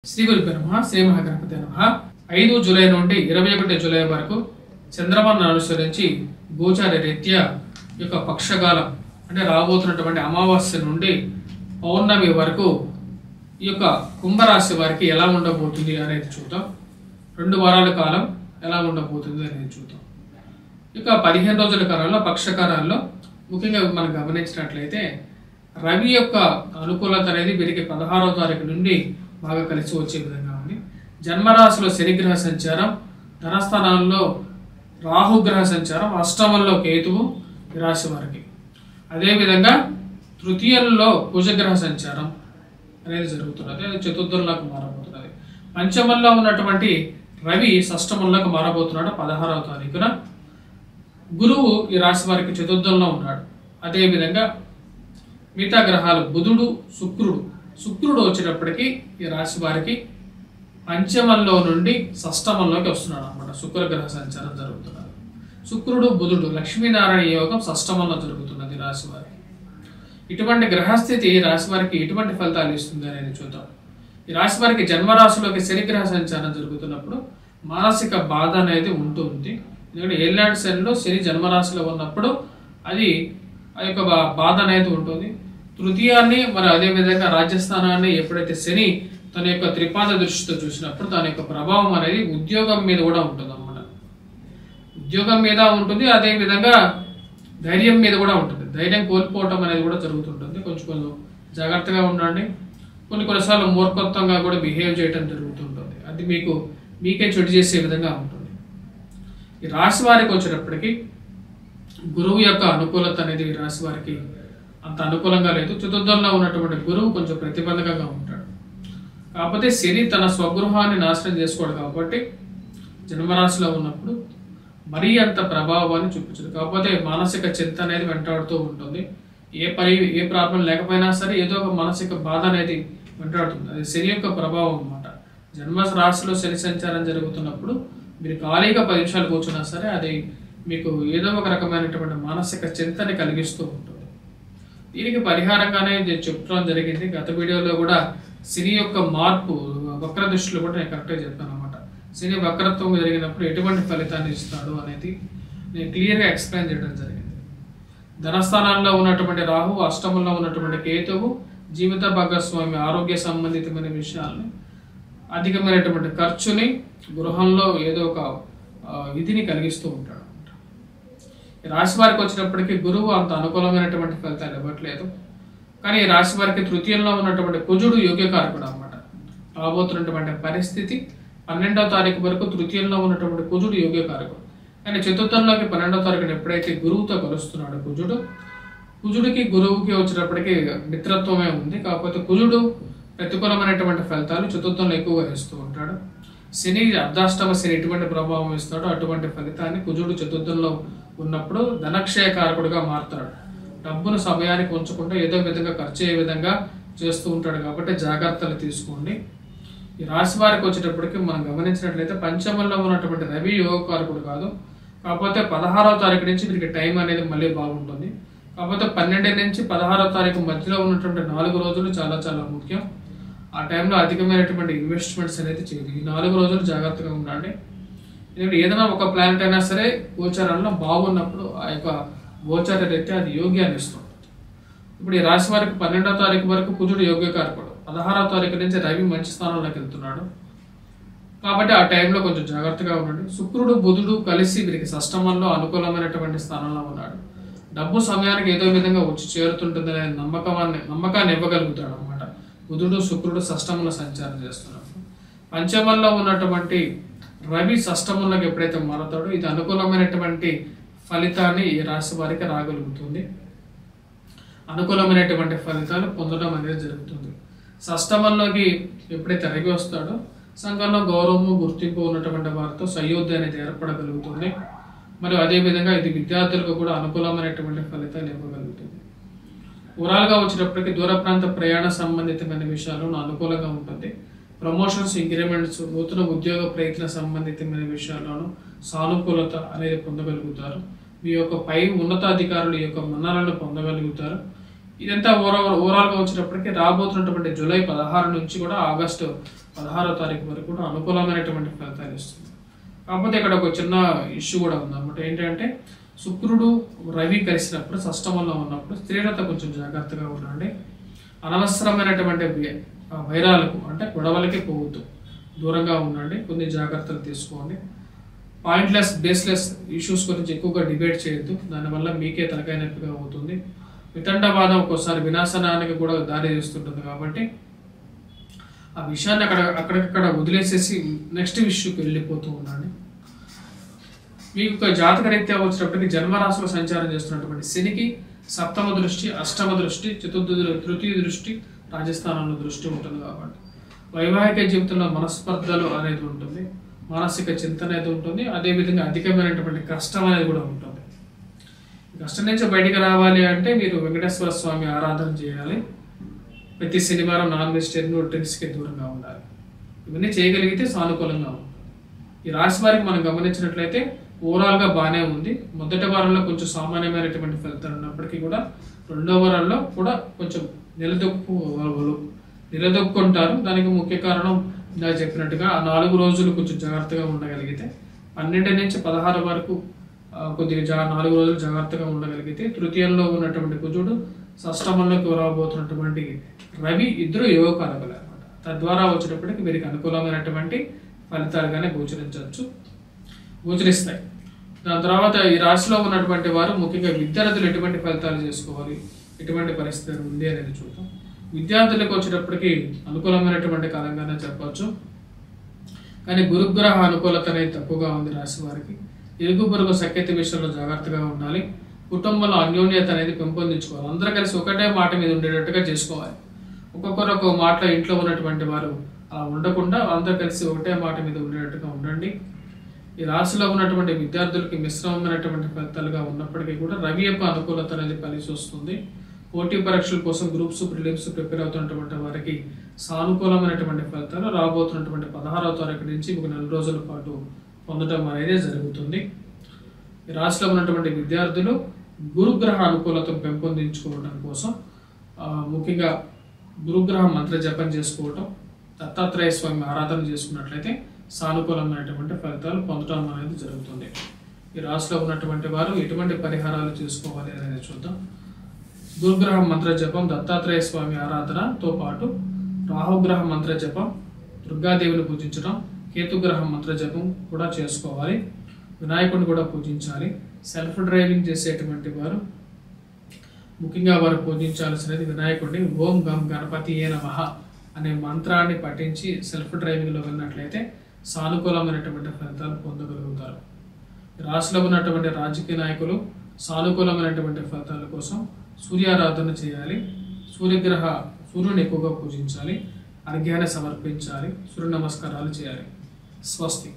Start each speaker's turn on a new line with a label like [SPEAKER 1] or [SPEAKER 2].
[SPEAKER 1] శ్రీ గురుభ్యో నమః. శ్రీ మహాగణపతి నమః. 5 జూలై నుండి 21 జూలై వరకు చంద్రమాను అనుసరించి గోచార రీత్యా యొక్క పక్షకాలం అంటే రాబోతున్నటువంటి అమావాస్య నుండి పౌర్ణమి వరకు ఈ యొక్క కుంభరాశి వారికి ఎలా ఉండబోతుంది అనేది చూద్దాం. 2 వారాల కాలం ఎలా ఉండబోతుంది అనేది చూద్దాం. ఇక 15 రోజుల కాలంలో పక్షకాలంలో ముఖ్యంగా మనం గమనించినట్లయితే రవి యొక్క అనుకూలత అనేది వీరికి 16వ తారీఖు నుండి బాగా కలిసి వచ్చే విధంగా ఉంది. జన్మరాశిలో శనిగ్రహ సంచారం, ధనస్థానాల్లో రాహుగ్రహ సంచారం, అష్టమంలో కేతువు ఈ రాశి వారికి. అదేవిధంగా తృతీయంలో కుజగ్రహ సంచారం అనేది జరుగుతున్నది. అది చతుర్థంలోకి మారబోతున్నది. పంచమంలో ఉన్నటువంటి రవి షష్టమంలోకి మారబోతున్నాడు 16వ తారీఖున. గురువు ఈ రాశి వారికి చతుర్థంలో ఉన్నాడు. అదేవిధంగా మిగతా గ్రహాలు బుధుడు, శుక్రుడు వచ్చేటప్పటికి ఈ రాశి వారికి పంచమంలో నుండి షష్టమంలోకి వస్తున్నాడు అనమాట. శుక్రగ్రహ సంచారం జరుగుతున్నది. శుక్రుడు, బుధుడు, లక్ష్మీనారాయణ యోగం షష్టమంలో జరుగుతున్నది రాశి వారికి. ఇటువంటి గ్రహస్థితి ఈ రాశి వారికి ఎటువంటి ఫలితాలు ఇస్తుంది అనేది చూద్దాం. ఈ రాశి వారికి జన్మరాశిలోకి శనిగ్రహ సంచారం జరుగుతున్నప్పుడు మానసిక బాధ అనేది ఉంటుంది. ఎందుకంటే ఏళ్ళనాటి శనిలో శని జన్మరాశిలో ఉన్నప్పుడు అది ఆ యొక్క బాధ అనేది ఉంటుంది. తృతీయాన్ని మరి అదేవిధంగా రాజ్యస్థానాన్ని ఎప్పుడైతే శని తన యొక్క త్రిపాద దృష్టితో చూసినప్పుడు దాని యొక్క ప్రభావం అనేది ఉద్యోగం మీద కూడా ఉంటుంది అన్నమాట. ఉద్యోగం మీద ఉంటుంది, అదేవిధంగా ధైర్యం మీద కూడా ఉంటుంది. ధైర్యం కోల్పోవటం అనేది కూడా జరుగుతుంటుంది. కొంచెం జాగ్రత్తగా ఉండండి. కొన్నిసార్లు మూర్ఖత్వంగా కూడా బిహేవ్ చేయడం జరుగుతుంటుంది. అది మీకే చెడు చేసే విధంగా ఉంటుంది. ఈ రాశి వారికి వచ్చేటప్పటికి గురువు యొక్క అనుకూలత అనేది ఈ రాశి వారికి అంత అనుకూలంగా లేదు. చతుర్థంలో ఉన్నటువంటి గురువు కొంచెం ప్రతిబంధకంగా ఉంటాడు. కాకపోతే శని తన స్వగృహాన్ని నాశనం చేసుకోడు కాబట్టి జన్మరాశిలో ఉన్నప్పుడు మరీ అంత ప్రభావాన్ని చూపించదు. కాకపోతే మానసిక చింత అనేది వెంటాడుతూ ఉంటుంది. ఏ ప్రాబ్లం లేకపోయినా సరే ఏదో ఒక మానసిక బాధ అనేది వెంటాడుతుంది. అది శని యొక్క ప్రభావం అన్నమాట. జన్మ రాశిలో శని సంచారం జరుగుతున్నప్పుడు మీరు ఖాళీగా 10 నిమిషాలు కూర్చున్నా సరే అది మీకు ఏదో ఒక రకమైనటువంటి మానసిక చింతని కలిగిస్తూ ఉంటుంది. దీనికి పరిహారంగానే చెప్పడం జరిగింది. గత వీడియోలో కూడా శని యొక్క మార్పు వక్ర దృష్టిలో కూడా నేను కరెక్ట్గా చెప్పాను అనమాట. శని వక్రత్వం జరిగినప్పుడు ఎటువంటి ఫలితాన్ని ఇస్తాడు అనేది నేను క్లియర్గా ఎక్స్ప్లెయిన్ చేయడం జరిగింది. ధనస్థానాల్లో ఉన్నటువంటి రాహు, అష్టమంలో ఉన్నటువంటి కేతువు జీవిత భాగస్వామి ఆరోగ్య సంబంధితమైన విషయాల్ని, అధికమైనటువంటి ఖర్చుని, గృహంలో ఏదో ఒక విధిని కలిగిస్తూ ఉంటాడు. ఈ రాశి వారికి వచ్చినప్పటికీ గురువు అంత అనుకూలమైనటువంటి ఫలితాలు ఇవ్వట్లేదు. కానీ ఈ రాశి వారికి తృతీయంలో ఉన్నటువంటి కుజుడు యోగ్యకారకుడు అన్నమాట. రాబోతున్నటువంటి పరిస్థితి 12వ తారీఖు వరకు తృతీయంలో ఉన్నటువంటి కుజుడు యోగ్యకారకుడు. కానీ చతుర్థంలోకి 12వ తారీఖున ఎప్పుడైతే గురువుతో కలుస్తున్నాడు కుజుడికి గురువుకి వచ్చేటప్పటికి మిత్రత్వమే ఉంది. కాకపోతే కుజుడు ప్రతికూలమైనటువంటి ఫలితాలు చతుర్థంలో ఎక్కువగా ఇస్తూ ఉంటాడు. శని అర్ధాష్టమ శని ఎటువంటి ప్రభావం ఇస్తాడో అటువంటి ఫలితాన్ని కుజుడు చతుర్థంలో ఉన్నప్పుడు ధనక్షయకారకుడుగా మారుతాడు. డబ్బును సమయానికి ఉంచకుండా ఏదో విధంగా ఖర్చు అయ్యే విధంగా చేస్తూ ఉంటాడు. కాబట్టి జాగ్రత్తలు తీసుకోండి. ఈ రాశి వారికి వచ్చేటప్పటికి మనం గమనించినట్లయితే పంచమంలో ఉన్నటువంటి రవి యోగకారకుడు కాదు. కాకపోతే 16వ తారీఖు నుంచి వీరికి టైం అనేది మళ్ళీ బాగుంటుంది. కాకపోతే 12 నుంచి 16వ తారీఖు మధ్యలో ఉన్నటువంటి 4 రోజులు చాలా చాలా ముఖ్యం. ఆ టైంలో అధికమైనటువంటి ఇన్వెస్ట్మెంట్స్ అనేది చేయదు. ఈ 4 రోజులు జాగ్రత్తగా ఉండండి. ఎందుకంటే ఏదైనా ఒక ప్లానెట్ అయినా సరే గోచారంలో బాగున్నప్పుడు ఆ యొక్క గోచార రీత్యా అది యోగ్యాన్ని ఇస్తుంది. ఇప్పుడు ఈ రాశి వారికి 12వ తారీఖు వరకు కుజుడు యోగ్యకారకుడు, 16వ తారీఖు నుంచి రవి మంచి స్థానంలోకి వెళ్తున్నాడు. కాబట్టి ఆ టైంలో కొంచెం జాగ్రత్తగా ఉండండి. శుక్రుడు, బుధుడు కలిసి వీరికి షష్టమంలో అనుకూలమైనటువంటి స్థానంలో ఉన్నాడు. డబ్బు సమయానికి ఏదో విధంగా వచ్చి చేరుతుంటుందనే నమ్మకాన్ని ఇవ్వగలుగుతాడు అనమాట. బుధుడు, శుక్రుడు షష్టమంలో సంచారం చేస్తున్నాడు. పంచమంలో ఉన్నటువంటి రవి షష్టమంలోకి ఎప్పుడైతే మారుతాడో ఇది అనుకూలమైనటువంటి ఫలితాన్ని ఈ రాశి వారికి రాగలుగుతుంది. అనుకూలమైనటువంటి ఫలితాలు పొందడం అనేది జరుగుతుంది. షష్టమంలోకి ఎప్పుడైతే రవి వస్తాడో సంఘంలో గౌరవము, గుర్తింపు ఉన్నటువంటి వారితో సయోధ్య అనేది ఏర్పడగలుగుతుంది. మరియు అదేవిధంగా ఇది విద్యార్థులకు కూడా అనుకూలమైనటువంటి ఫలితాలు ఇవ్వగలుగుతుంది. ఓవరాల్గా వచ్చేటప్పటికి దూర ప్రాంత ప్రయాణ సంబంధితమైన విషయాలు అనుకూలంగా ఉంటుంది. ప్రమోషన్స్, ఇంక్రిమెంట్స్, నూతన ఉద్యోగ ప్రయత్న సంబంధితమైన విషయాల్లోనూ సానుకూలత అనేది పొందగలుగుతారు. మీ యొక్క పై ఉన్నతాధికారుల యొక్క మన్ననలను పొందగలుగుతారు. ఇదంతా ఓవరాల్గా వచ్చినప్పటికీ రాబోతున్నటువంటి జూలై 16 నుంచి కూడా ఆగస్టు 16వ తారీఖు వరకు కూడా అనుకూలమైనటువంటి ఫలితాలు ఇస్తుంది. కాకపోతే ఇక్కడ ఒక చిన్న ఇష్యూ కూడా ఉందన్నమాట. ఏంటంటే శుక్రుడు రవి కలిసినప్పుడు షష్టమంలో ఉన్నప్పుడు స్త్రీలత కొంచెం జాగ్రత్తగా ఉండండి. అనవసరమైనటువంటి వైరాలకు అంటే గొడవలకి పోవద్దు, దూరంగా ఉండండి, కొన్ని జాగ్రత్తలు తీసుకోండి. పాయింట్లెస్ బేస్లెస్ ఇష్యూస్ గురించి ఎక్కువగా డిబేట్ చేయొద్దు, దానివల్ల మీకే తలకాయ నొప్పిగా అవుతుంది. వితండవాదం ఒక్కోసారి వినాశనానికి కూడా దారి తీస్తుంటుంది. కాబట్టి ఆ విషయాన్ని అక్కడికక్కడ వదిలేసేసి నెక్స్ట్ ఇష్యూకి వెళ్ళిపోతూ ఉండండి. మీకు జాతక రీత్యా వచ్చినప్పటికీ జన్మరాశులు సంచారం చేస్తున్నటువంటి శనికి సప్తమ దృష్టి, అష్టమ దృష్టి, తృతీయ దృష్టి, రాజస్థానంలో దృష్టి ఉంటుంది. కాబట్టి వైవాహిక జీవితంలో మనస్పర్ధలు అనేది ఉంటుంది, మానసిక చింతన అనేది ఉంటుంది, అదేవిధంగా అధికమైనటువంటి కష్టం అనేది కూడా ఉంటుంది. కష్టం నుంచి బయటికి రావాలి అంటే మీరు వెంకటేశ్వర స్వామి ఆరాధన చేయాలి. ప్రతి శనివారం నాన్ వెజిటేరియన్ డ్రింక్స్కి దూరంగా ఉండాలి. ఇవన్నీ చేయగలిగితే సానుకూలంగా ఉంటుంది. ఈ రాశి వారికి మనం గమనించినట్లయితే ఓవరాల్గా బాగానే ఉంది. మొదటి వారంలో కొంచెం సామాన్యమైనటువంటి ఫలితాలు ఉన్నప్పటికీ కూడా రెండో వారంలో కూడా కొంచెం నిలదొక్కుంటారు. దానికి ముఖ్య కారణం ఇలా చెప్పినట్టుగా ఆ 4 రోజులు కొంచెం జాగ్రత్తగా ఉండగలిగితే, 12 నుంచి 16 వరకు కొద్దిగా 4 రోజులు జాగ్రత్తగా ఉండగలిగితే, తృతీయంలో ఉన్నటువంటి కుజుడు, షష్టమంలోకి రాబోతున్నటువంటి రవి ఇద్దరు యోగకారకులు అనమాట. తద్వారా వచ్చేటప్పటికి వీరికి అనుకూలమైనటువంటి ఫలితాలుగానే గోచరిస్తాయి. దాని తర్వాత ఈ రాశిలో ఉన్నటువంటి వారు ముఖ్యంగా విద్యార్థులు ఎటువంటి ఫలితాలు చేసుకోవాలి, ఎటువంటి పరిస్థితి ఉంది అనేది చూద్దాం. విద్యార్థులకు వచ్చేటప్పటికి అనుకూలమైనటువంటి కాలంగానే చెప్పవచ్చు. కానీ గురుగ్రహ అనుకూలత అనేది తక్కువగా ఉంది రాశి వారికి. ఇరుగు పొరుగు సఖ్యత విషయంలో జాగ్రత్తగా ఉండాలి. కుటుంబంలో అన్యోన్యత అనేది పెంపొందించుకోవాలి. అందరూ కలిసి ఒకటే మాట మీద ఉండేటట్టుగా చేసుకోవాలి. ఒక్కొక్కరు ఒక మాటలో ఇంట్లో ఉన్నటువంటి వారు అలా ఉండకుండా అందరూ కలిసి ఒకటే మాట మీద ఉండేటట్టుగా ఉండండి. ఈ రాశిలో ఉన్నటువంటి విద్యార్థులకి మిశ్రమమైనటువంటి ఫలితాలుగా ఉన్నప్పటికీ కూడా రవి యొక్క అనుకూలత అనేది కలిసి వస్తుంది. పోటీ పరీక్షల కోసం గ్రూప్స్, ప్రిలిమ్స్ ప్రిపేర్ అవుతున్నటువంటి వారికి సానుకూలమైనటువంటి ఫలితాలు రాబోతున్నటువంటి 16వ తారీఖు నుంచి ఒక 4 రోజుల పాటు పొందడం అనేది జరుగుతుంది. ఈ రాశిలో ఉన్నటువంటి విద్యార్థులు గురుగ్రహ అనుకూలతను పెంపొందించుకోవడం కోసం ముఖ్యంగా గురుగ్రహ మంత్ర జపం చేసుకోవటం, దత్తాత్రేయ స్వామి ఆరాధన చేసుకున్నట్లయితే సానుకూలమైనటువంటి ఫలితాలు పొందడం అనేది జరుగుతుంది. ఈ రాశిలో ఉన్నటువంటి వారు ఎటువంటి పరిహారాలు చేసుకోవాలి అనేది చూద్దాం. గురుగ్రహ మంత్ర జపం, దత్తాత్రేయ స్వామి ఆరాధనతో పాటు రాహుగ్రహ మంత్ర జపం, దుర్గాదేవిని పూజించడం, కేతుగ్రహ మంత్ర జపం కూడా చేసుకోవాలి. వినాయకుడిని కూడా పూజించాలి. సెల్ఫ్ డ్రైవింగ్ చేసేటువంటి వారు ముఖ్యంగా వారు పూజించాల్సినది వినాయకుడిని. ఓం గం గణపతియే నమః అనే మంత్రాన్ని పఠించి సెల్ఫ్ డ్రైవింగ్లో వెళ్ళినట్లయితే సానుకూలమైనటువంటి ఫలితాలు పొందగలుగుతారు. రాశిలో ఉన్నటువంటి రాజకీయ నాయకులు సానుకూలమైనటువంటి ఫలితాల కోసం సూర్యారాధన చేయాలి. సూర్యుని ఎక్కువగా పూజించాలి. అర్ఘ్యాన్ని సమర్పించాలి. సూర్య నమస్కారాలు చేయాలి. స్వస్తి.